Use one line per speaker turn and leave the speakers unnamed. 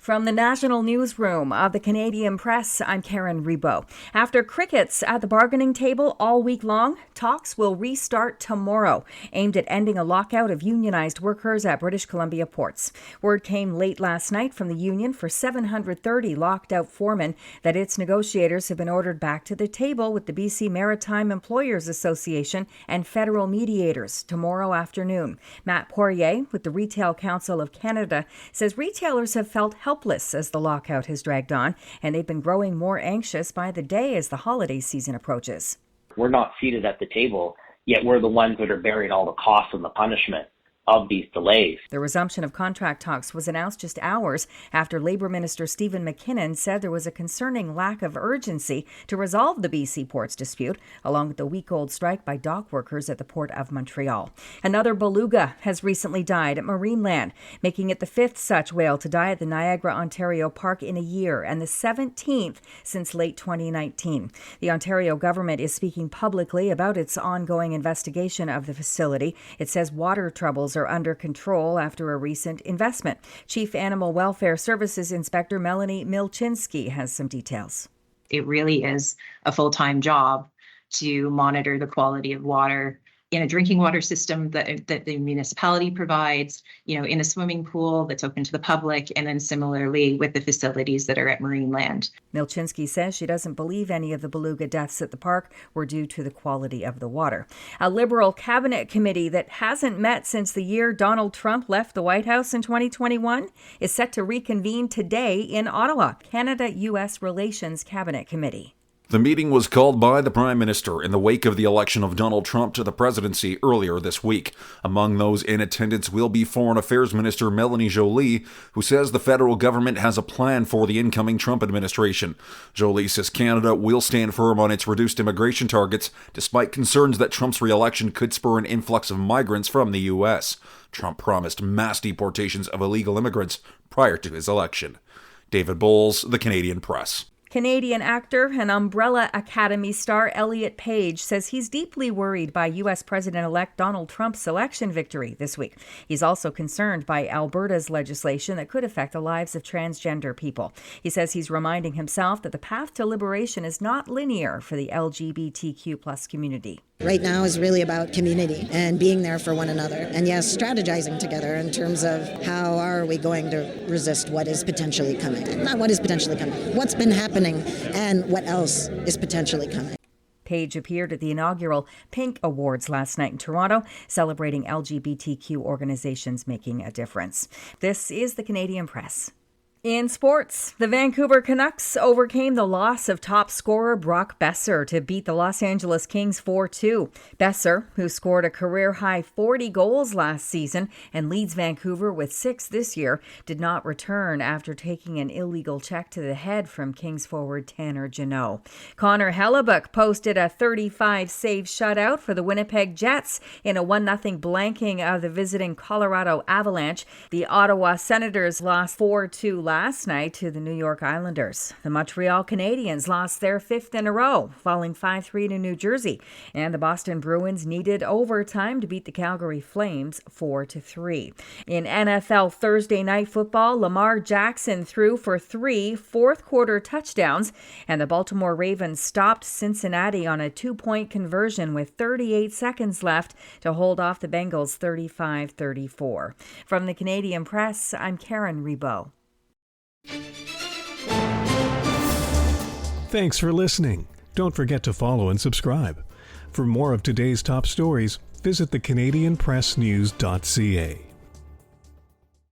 From the national newsroom of the Canadian Press, I'm Karen Rebo. After crickets at the bargaining table all week long, talks will restart tomorrow, aimed at ending a lockout of unionized workers at British Columbia ports. Word came late last night from the union for 730 locked-out foremen that its negotiators have been ordered back to the table with the BC Maritime Employers Association and federal mediators tomorrow afternoon. Matt Poirier with the Retail Council of Canada says retailers have felt helpless as the lockout has dragged on, and they've been growing more anxious by the day as the holiday season approaches.
We're not seated at the table, yet we're the ones that are bearing all the costs and the punishment of these delays.
The resumption of contract talks was announced just hours after Labour Minister Stephen McKinnon said there was a concerning lack of urgency to resolve the BC ports dispute, along with the week-old strike by dock workers at the Port of Montreal. Another beluga has recently died at Marineland, making it the fifth such whale to die at the Niagara, Ontario Park in a year and the 17th since late 2019. The Ontario government is speaking publicly about its ongoing investigation of the facility. It says water troubles are under control after a recent investment. Chief Animal Welfare Services Inspector Melanie Milczynski has some details.
It really is a full-time job to monitor the quality of water in a drinking water system that the municipality provides, in a swimming pool that's open to the public, and then similarly with the facilities that are at Marineland.
Milczynski says she doesn't believe any of the beluga deaths at the park were due to the quality of the water. A Liberal cabinet committee that hasn't met since the year Donald Trump left the White House in 2021 is set to reconvene today in Ottawa. Cda-US Relations Cabinet Committee.
The meeting was called by the Prime Minister in the wake of the election of Donald Trump to the presidency earlier this week. Among those in attendance will be Foreign Affairs Minister Melanie Joly, who says the federal government has a plan for the incoming Trump administration. Joly says Canada will stand firm on its reduced immigration targets, despite concerns that Trump's re-election could spur an influx of migrants from the U.S. Trump promised mass deportations of illegal immigrants prior to his election. David Bowles, The Canadian Press.
Canadian actor and Umbrella Academy star Elliot Page says he's deeply worried by U.S. President-elect Donald Trump's election victory this week. He's also concerned by Alberta's legislation that could affect the lives of transgender people. He says he's reminding himself that the path to liberation is not linear for the LGBTQ plus community.
Right now is really about community and being there for one another. And yes, strategizing together in terms of how are we going to resist what is potentially coming. Not what is potentially coming, what's been happening and what else is potentially coming.
Page appeared at the inaugural Pink Awards last night in Toronto, celebrating LGBTQ organizations making a difference. This is the Canadian Press. In sports, the Vancouver Canucks overcame the loss of top scorer Brock Boeser to beat the Los Angeles Kings 4-2. Boeser, who scored a career-high 40 goals last season and leads Vancouver with 6 this year, did not return after taking an illegal check to the head from Kings forward Tanner Jeannot. Connor Hellebuck posted a 35-save shutout for the Winnipeg Jets in a 1-0 blanking of the visiting Colorado Avalanche. The Ottawa Senators lost 4-2 last night to the New York Islanders. The Montreal Canadiens lost their 5th in a row, falling 5-3 to New Jersey. And the Boston Bruins needed overtime to beat the Calgary Flames 4-3. In NFL Thursday night football, Lamar Jackson threw for 3 fourth-quarter touchdowns, and the Baltimore Ravens stopped Cincinnati on a 2-point conversion with 38 seconds left to hold off the Bengals 35-34. From the Canadian Press, I'm Karen Rebo.
Thanks for listening. Don't forget to follow and subscribe. For more of today's top stories, visit thecanadianpressnews.ca.